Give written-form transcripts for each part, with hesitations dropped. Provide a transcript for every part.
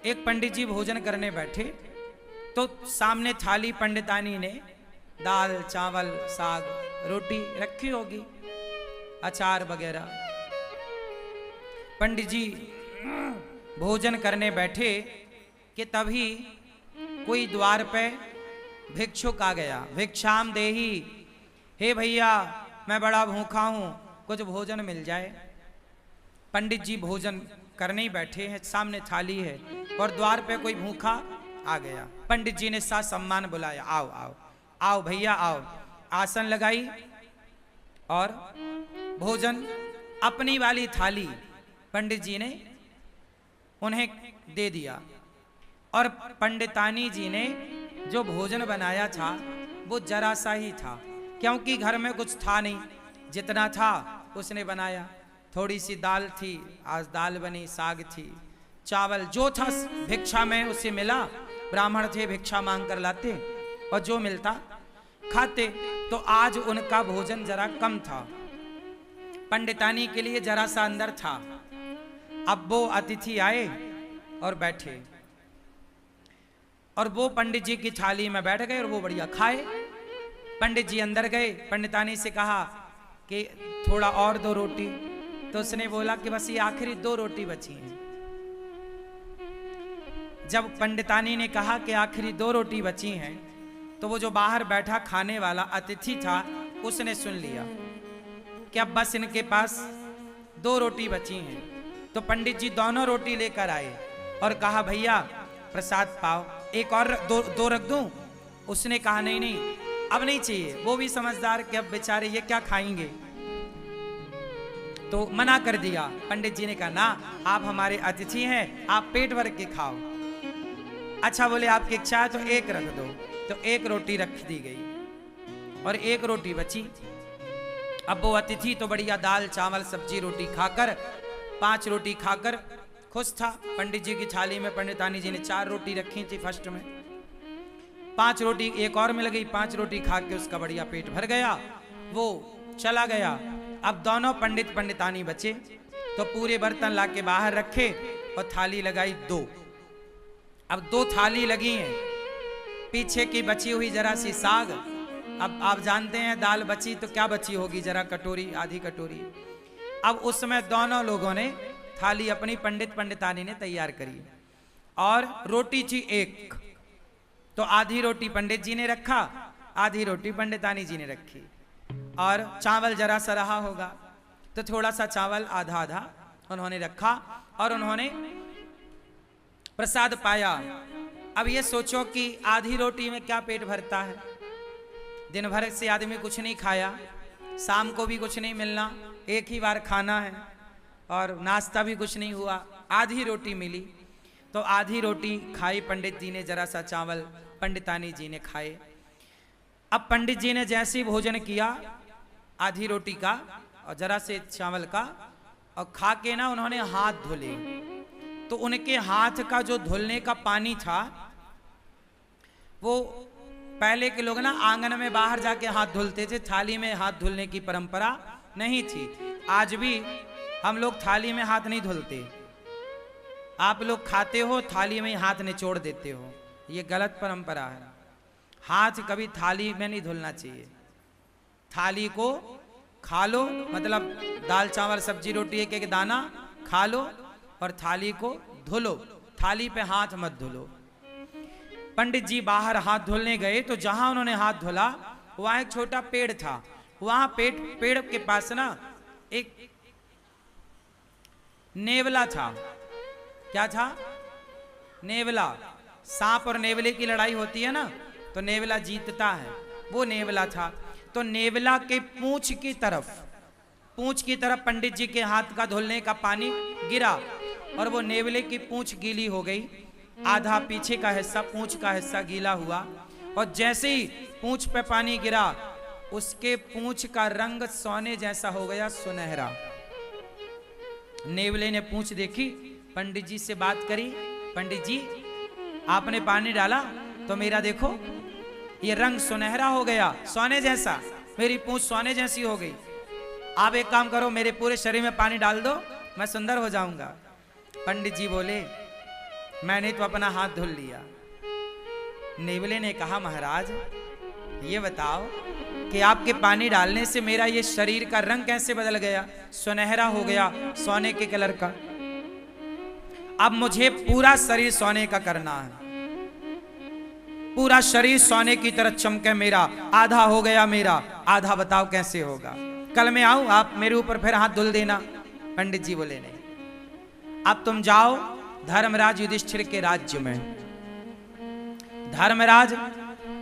एक पंडित जी भोजन करने बैठे तो सामने थाली पंडितानी ने दाल चावल साग रोटी रखी होगी, अचार वगैरह। पंडित जी भोजन करने बैठे कि तभी कोई द्वार पे भिक्षुक आ गया। भिक्षाम देही, हे भैया मैं बड़ा भूखा हूं, कुछ भोजन मिल जाए। पंडित जी भोजन करने ही बैठे हैं, सामने थाली है और द्वार पे कोई भूखा आ गया। पंडित जी ने साथ सम्मान बुलाया, आओ आओ आओ भैया आओ। आसन लगाई और भोजन अपनी वाली थाली पंडित जी ने उन्हें दे दिया। और पंडितानी जी ने जो भोजन बनाया था वो जरा सा ही था, क्योंकि घर में कुछ था नहीं, जितना था उसने बनाया। थोड़ी सी दाल थी, आज दाल बनी, साग थी, चावल जो था भिक्षा में उसे मिला। ब्राह्मण थे, भिक्षा मांग कर लाते और जो मिलता खाते। तो आज उनका भोजन जरा कम था, पंडितानी के लिए जरा सा अंदर था। अब वो अतिथि आए और बैठे और वो पंडित जी की थाली में बैठ गए और वो बढ़िया खाए। पंडित जी अंदर गए, पंडितानी से कहा कि थोड़ा और दो रोटी। तो उसने बोला कि बस ये आखिरी 2 रोटी बची हैं। जब पंडितानी ने कहा कि आखिरी 2 रोटी बची हैं, तो वो जो बाहर बैठा खाने वाला अतिथि था उसने सुन लिया कि अब बस इनके पास 2 रोटी बची हैं। तो पंडित जी दोनों रोटी लेकर आए और कहा भैया प्रसाद पाओ, एक और दो रख दूं। उसने कहा नहीं नहीं अब नहीं चाहिए। वो भी समझदार कि अब बेचारे ये क्या खाएंगे, तो मना कर दिया। पंडित जी ने कहा ना, आप हमारे अतिथि हैं, आप पेट भर के खाओ। अच्छा बोले आपकी इच्छा है तो एक रख दो। तो एक रोटी रख दी गई और एक रोटी बची। अब वो अतिथि तो बढ़िया दाल चावल सब्जी रोटी खाकर 5 रोटी खाकर खुश था। पंडित जी की थाली में पंडितानी जी ने 4 रोटी रखी थी फर्स्ट में, 5 रोटी एक और मिल गई। 5 रोटी खा के उसका बढ़िया पेट भर गया, वो चला गया। अब दोनों पंडित पंडितानी बचे तो पूरे बर्तन लाके बाहर रखे और थाली लगाई 2। अब 2 थाली लगी हैं, पीछे की बची हुई जरा सी साग। अब आप जानते हैं दाल बची तो क्या बची होगी, जरा कटोरी आधी कटोरी। अब उसमें दोनों लोगों ने थाली अपनी पंडित पंडितानी ने तैयार करी और रोटी थी 1। तो आधी रोटी पंडित जी ने रखा, आधी रोटी पंडितानी जी ने रखी। और चावल जरा सा रहा होगा तो थोड़ा सा चावल आधा आधा उन्होंने रखा और उन्होंने प्रसाद पाया। अब ये सोचो कि आधी रोटी में क्या पेट भरता है। दिन भर से आदमी कुछ नहीं खाया, शाम को भी कुछ नहीं मिलना, एक ही बार खाना है और नाश्ता भी कुछ नहीं हुआ, आधी रोटी मिली। तो आधी रोटी खाई पंडित जी ने, जरा सा चावल पंडितानी जी ने खाए। अब पंडित जी ने जैसे ही भोजन किया आधी रोटी का और जरा से चावल का और खा के ना उन्होंने हाथ धुले। तो उनके हाथ का जो धुलने का पानी था वो पहले के लोग ना आंगन में बाहर जाके हाथ धुलते थे, थाली में हाथ धुलने की परंपरा नहीं थी। आज भी हम लोग थाली में हाथ नहीं धुलते, आप लोग खाते हो थाली में हाथ निचोड़ देते हो, ये गलत परंपरा है। हाथ कभी थाली में नहीं धुलना चाहिए। थाली को खा लो, मतलब दाल चावल सब्जी रोटी एक एक दाना खा लो और थाली को धुलो, थाली पे हाथ मत धुलो। पंडित जी बाहर हाथ धुलने गए तो जहां उन्होंने हाथ धुला वहां एक छोटा पेड़ था। वहां पेड़ के पास ना एक नेवला था। क्या था? नेवला। सांप और नेवले की लड़ाई होती है ना, तो नेवला जीतता है, वो नेवला था। तो नेवला के पूंछ की तरफ पंडित जी के हाथ का धुलने का पानी गिरा और वो नेवले की पूंछ गीली हो गई। आधा पीछे का हिस्सा, पूंछ का हिस्सा गीला हुआ और जैसे ही पूंछ पे पानी गिरा उसके पूंछ का रंग सोने जैसा हो गया, सुनहरा। नेवले ने पूंछ देखी, पंडित जी से बात करी, पंडित जी आपने पानी डाला तो मेरा देखो ये रंग सुनहरा हो गया, सोने जैसा, मेरी पूंछ सोने जैसी हो गई। आप एक काम करो, मेरे पूरे शरीर में पानी डाल दो, मैं सुंदर हो जाऊंगा। पंडित जी बोले मैंने तो अपना हाथ धुल लिया। नेवले ने कहा महाराज ये बताओ कि आपके पानी डालने से मेरा ये शरीर का रंग कैसे बदल गया, सुनहरा हो गया, सोने के कलर का। अब मुझे पूरा शरीर सोने का करना है, पूरा शरीर सोने की तरह चमके मेरा। आधा हो गया मेरा, आधा बताओ कैसे होगा। कल मैं आऊं, आप मेरे ऊपर फिर हाथ धुल देना। पंडित जी बोले नहीं, अब तुम जाओ धर्मराज युधिष्ठिर के राज्य में। धर्मराज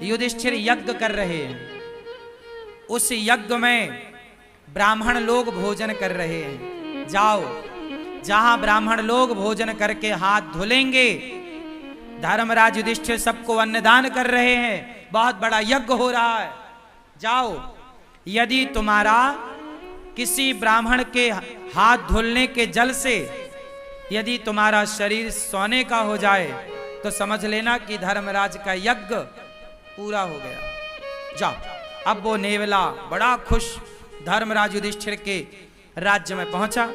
युधिष्ठिर यज्ञ कर रहे हैं, उस यज्ञ में ब्राह्मण लोग भोजन कर रहे हैं। जाओ, जहां ब्राह्मण लोग भोजन करके हाथ धुलेंगे, धर्मराज युधिष्ठिर सबको अन्नदान कर रहे हैं, बहुत बड़ा यज्ञ हो रहा है। जाओ, यदि तुम्हारा किसी ब्राह्मण के हाथ धुलने के जल से यदि तुम्हारा शरीर सोने का हो जाए तो समझ लेना कि धर्मराज का यज्ञ पूरा हो गया। जाओ। अब वो नेवला बड़ा खुश धर्मराज युधिष्ठिर के राज्य में पहुंचा,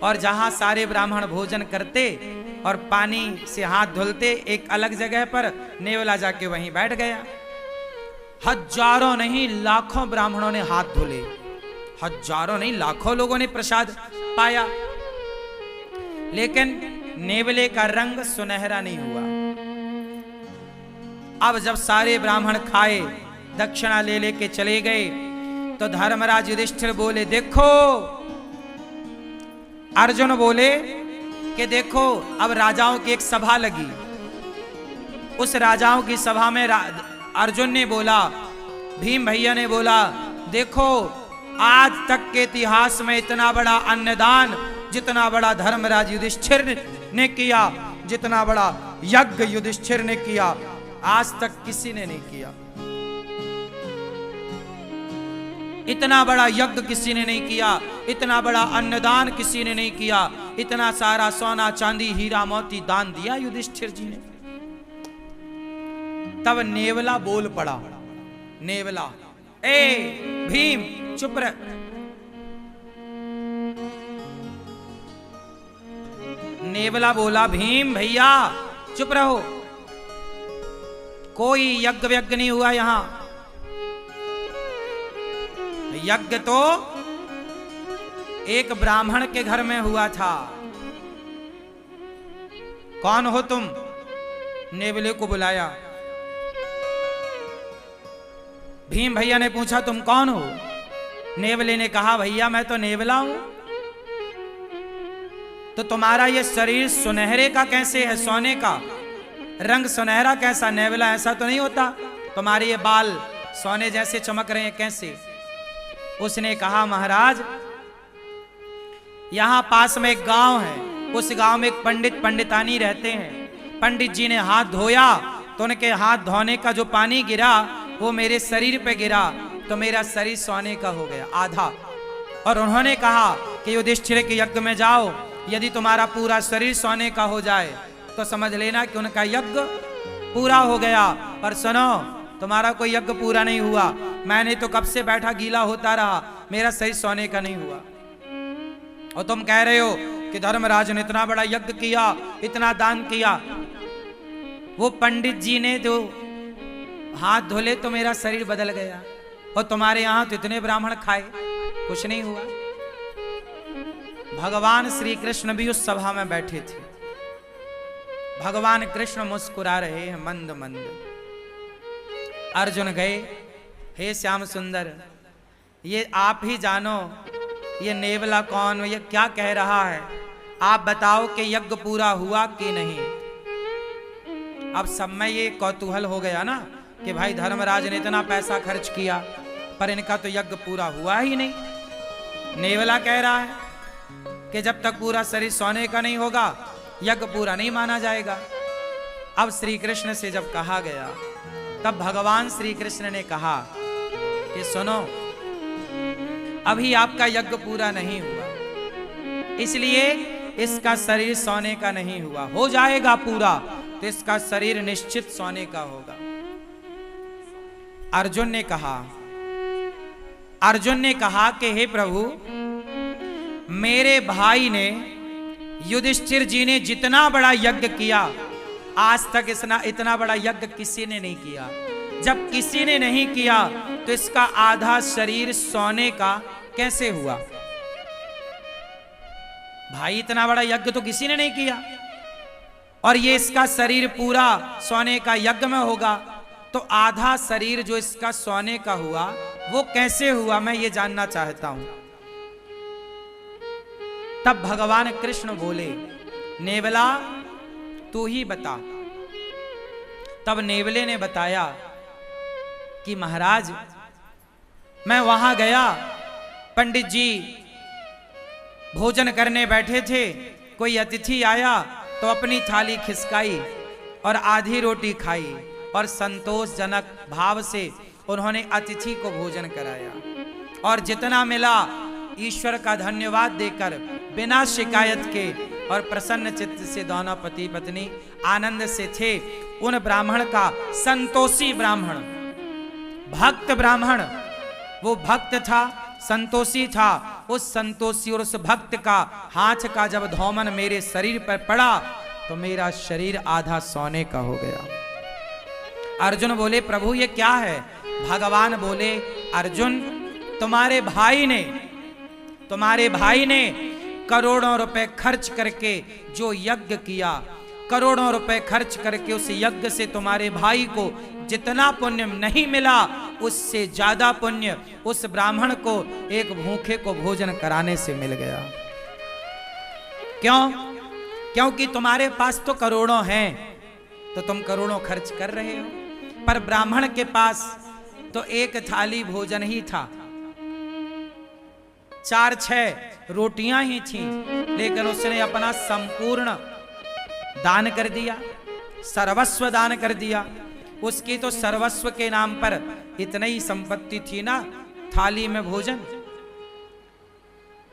और जहां सारे ब्राह्मण भोजन करते और पानी से हाथ धुलते, एक अलग जगह पर नेवला जाके वहीं बैठ गया। हजारों नहीं लाखों ब्राह्मणों ने हाथ धुले, हजारों नहीं लाखों लोगों ने प्रसाद पाया, लेकिन नेवले का रंग सुनहरा नहीं हुआ। अब जब सारे ब्राह्मण खाए, दक्षिणा ले लेके चले गए, तो धर्मराज युधिष्ठिर बोले देखो, अर्जुन बोले कि देखो अब राजाओं की एक सभा लगी। उस राजाओं की सभा में अर्जुन ने बोला, भीम भैया ने बोला, देखो आज तक के इतिहास में इतना बड़ा अन्नदान जितना बड़ा धर्मराज युधिष्ठिर ने किया, जितना बड़ा यज्ञ युधिष्ठिर ने किया, आज तक किसी ने नहीं किया। इतना बड़ा यज्ञ किसी ने नहीं किया, इतना बड़ा अन्नदान किसी ने नहीं किया, इतना सारा सोना चांदी हीरा मोती दान दिया युधिष्ठिर जी ने। तब नेवला बोल पड़ा, नेवला, ए भीम चुप रह। नेवला बोला, भीम भैया चुप रहो, कोई यज्ञ व्यज्ञ नहीं हुआ यहां। यज्ञ तो एक ब्राह्मण के घर में हुआ था। कौन हो तुम? नेवले को बुलाया। भीम भैया ने पूछा तुम कौन हो? नेवले ने कहा भैया मैं तो नेवला हूं। तो तुम्हारा ये शरीर सुनहरे का कैसे है, सोने का रंग सुनहरा कैसा? नेवला ऐसा तो नहीं होता, तुम्हारे ये बाल सोने जैसे चमक रहे हैं कैसे? उसने कहा महाराज यहां पास में एक गांव है, उस गांव में एक पंडित पंडितानी रहते हैं। पंडित जी ने हाथ धोया तो उनके हाथ धोने का जो पानी गिरा वो मेरे शरीर पे गिरा, तो मेरा शरीर सोने का हो गया आधा। और उन्होंने कहा कि युधिष्ठिर के यज्ञ में जाओ, यदि तुम्हारा पूरा शरीर सोने का हो जाए तो समझ लेना कि उनका यज्ञ पूरा हो गया। पर सुनो, तुम्हारा कोई यज्ञ पूरा नहीं हुआ, मैंने तो कब से बैठा गीला होता रहा, मेरा शरीर सोने का नहीं हुआ। और तुम कह रहे हो कि धर्मराज ने इतना बड़ा यज्ञ किया, इतना दान किया। वो पंडित जी ने जो हाथ धोले तो मेरा शरीर बदल गया, और तुम्हारे यहां तो इतने ब्राह्मण खाए, कुछ नहीं हुआ। भगवान श्री कृष्ण भी उस सभा में बैठे थे। भगवान कृष्ण मुस्कुरा रहे हैं मंद मंद। अर्जुन गए, हे श्याम सुंदर, ये आप ही जानो ये नेवला कौन, ये क्या कह रहा है, आप बताओ कि यज्ञ पूरा हुआ कि नहीं। अब सब में ये कौतूहल हो गया ना कि भाई धर्मराज ने इतना पैसा खर्च किया पर इनका तो यज्ञ पूरा हुआ ही नहीं। नेवला कह रहा है कि जब तक पूरा शरीर सोने का नहीं होगा यज्ञ पूरा नहीं माना जाएगा। अब श्री कृष्ण से जब कहा गया तब भगवान श्री कृष्ण ने कहा कि सुनो, अभी आपका यज्ञ पूरा नहीं हुआ, इसलिए इसका शरीर सोने का नहीं हुआ। हो जाएगा पूरा तो इसका शरीर निश्चित सोने का होगा। अर्जुन ने कहा कि हे प्रभु, मेरे भाई ने युधिष्ठिर जी ने जितना बड़ा यज्ञ किया, आज तक इतना बड़ा यज्ञ किसी ने नहीं किया। जब किसी ने नहीं किया तो इसका आधा शरीर सोने का कैसे हुआ? भाई इतना बड़ा यज्ञ तो किसी ने नहीं किया, और ये इसका शरीर पूरा सोने का यज्ञ में होगा, तो आधा शरीर जो इसका सोने का हुआ वो कैसे हुआ, मैं ये जानना चाहता हूं। तब भगवान कृष्ण बोले, नेवला तू ही बता। तब नेवले ने बताया कि महाराज मैं वहां गया, पंडित जी भोजन करने बैठे थे, कोई अतिथि आया तो अपनी थाली खिसकाई और आधी रोटी खाई, और संतोषजनक भाव से उन्होंने अतिथि को भोजन कराया, और जितना मिला ईश्वर का धन्यवाद देकर बिना शिकायत के और प्रसन्न चित्त से दोनों पति पत्नी आनंद से थे। उन ब्राह्मण का, संतोषी ब्राह्मण, भक्त ब्राह्मण, वो भक्त था, संतोषी था, उस संतोषी और उस भक्त का हाथ का जब धौमन मेरे शरीर पर पड़ा तो मेरा शरीर आधा सोने का हो गया। अर्जुन बोले, प्रभु ये क्या है? भगवान बोले, अर्जुन तुम्हारे भाई ने करोड़ों रुपए खर्च करके जो यज्ञ किया, करोड़ों रुपए खर्च करके उस यज्ञ से तुम्हारे भाई को जितना पुण्य नहीं मिला, उससे ज्यादा पुण्य उस ब्राह्मण को एक भूखे को भोजन कराने से मिल गया। क्यों? क्योंकि तुम्हारे पास तो करोड़ों हैं, तो तुम करोड़ों खर्च कर रहे हो, पर ब्राह्मण के पास तो एक थाली भोजन ही था, 4-6 रोटियां ही थी, लेकिन उसने अपना संपूर्ण दान कर दिया, सर्वस्व दान कर दिया। उसकी तो सर्वस्व के नाम पर इतनी ही संपत्ति थी ना, थाली में भोजन।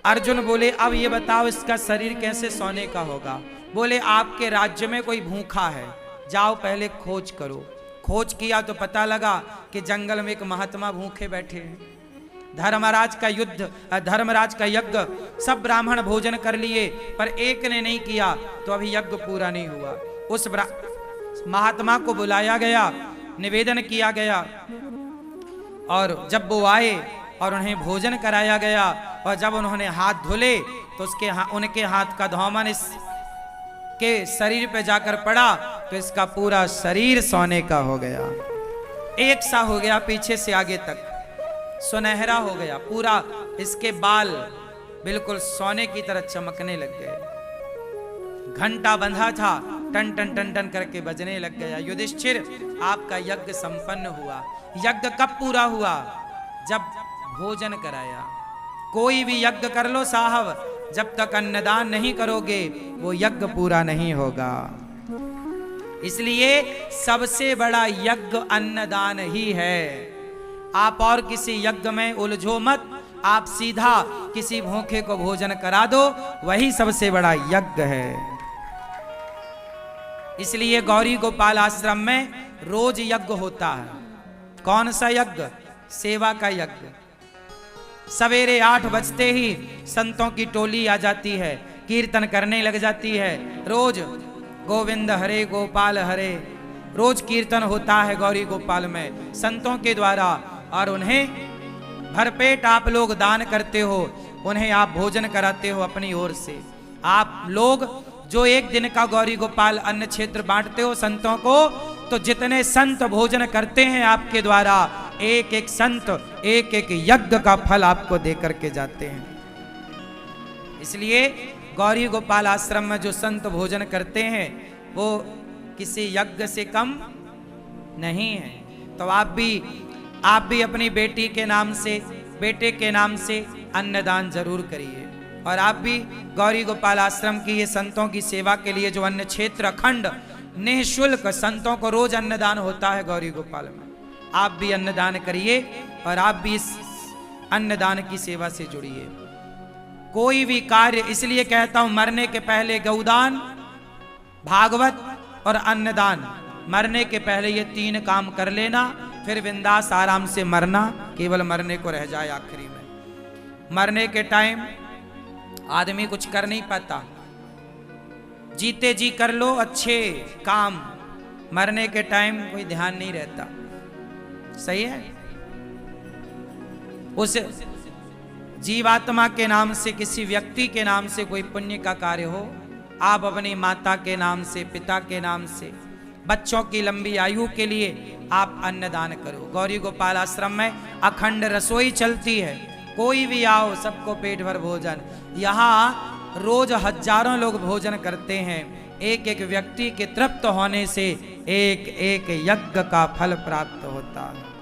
अर्जुन बोले, अब ये बताओ इसका शरीर कैसे सोने का होगा? बोले, आपके राज्य में कोई भूखा है, जाओ पहले खोज करो। खोज किया तो पता लगा कि जंगल में एक महात्मा भूखे बैठे हैं। धर्मराज का यज्ञ सब ब्राह्मण भोजन कर लिए, पर एक ने नहीं किया, तो अभी यज्ञ पूरा नहीं हुआ। उस महात्मा को बुलाया गया, निवेदन किया गया, और जब वो आए और उन्हें भोजन कराया गया, और जब उन्होंने हाथ धुले तो उनके हाथ का धौमन इसके शरीर पे जाकर पड़ा, तो इसका पूरा शरीर सोने का हो गया, एक सा हो गया, पीछे से आगे तक सुनहरा हो गया पूरा। इसके बाल बिल्कुल सोने की तरह चमकने लग गए। घंटा बंधा था, टन टन टन टन करके बजने लग गया। युधिष्ठिर, आपका यज्ञ संपन्न हुआ। यज्ञ कब पूरा हुआ? जब भोजन कराया। कोई भी यज्ञ कर लो साहब, जब तक अन्नदान नहीं करोगे वो यज्ञ पूरा नहीं होगा। इसलिए सबसे बड़ा यज्ञ अन्नदान ही है। आप और किसी यज्ञ में उलझो मत, आप सीधा किसी भूखे को भोजन करा दो, वही सबसे बड़ा यज्ञ है। इसलिए गौरी गोपाल आश्रम में रोज यज्ञ होता है। कौन सा यज्ञ? सेवा का यज्ञ। सवेरे 8 बजते ही संतों की टोली आ जाती है, कीर्तन करने लग जाती है। रोज गोविंद हरे गोपाल हरे, रोज कीर्तन होता है गौरी गोपाल में संतों के द्वारा, और उन्हें भरपेट आप लोग दान करते हो, उन्हें आप भोजन कराते हो अपनी ओर से। आप लोग जो एक दिन का गौरी गोपाल अन्न क्षेत्र बांटते हो संतों को, तो जितने संत भोजन करते हैं आपके द्वारा, एक एक संत एक एक यज्ञ का फल आपको दे करके जाते हैं। इसलिए गौरी गोपाल आश्रम में जो संत भोजन करते हैं वो किसी यज्ञ से कम नहीं है। तो आप भी अपनी बेटी के नाम से, बेटे के नाम से अन्नदान जरूर करिए। और आप भी गौरी गोपाल आश्रम की ये संतों की सेवा के लिए जो अन्न क्षेत्र अखंड निःशुल्क संतों को रोज अन्नदान होता है गौरी गोपाल में, आप भी अन्नदान करिए और आप भी इस अन्नदान की सेवा से जुड़िए। कोई भी कार्य, इसलिए कहता हूं मरने के पहले गौदान, भागवत और अन्नदान, मरने के पहले ये 3 काम कर लेना, फिर बिंदास आराम से मरना, केवल मरने को रह जाए आखिरी में। मरने के टाइम आदमी कुछ कर नहीं पाता, जीते जी कर लो अच्छे काम, मरने के टाइम कोई ध्यान नहीं रहता। सही है। उस जीवात्मा के नाम से, किसी व्यक्ति के नाम से कोई पुण्य का कार्य हो, आप अपनी माता के नाम से, पिता के नाम से, बच्चों की लंबी आयु के लिए आप अन्नदान करो। गौरी गोपाल आश्रम में अखंड रसोई चलती है, कोई भी आओ सबको पेट भर भोजन। यहाँ रोज हजारों लोग भोजन करते हैं। एक एक व्यक्ति के तृप्त होने से एक एक यज्ञ का फल प्राप्त होता है।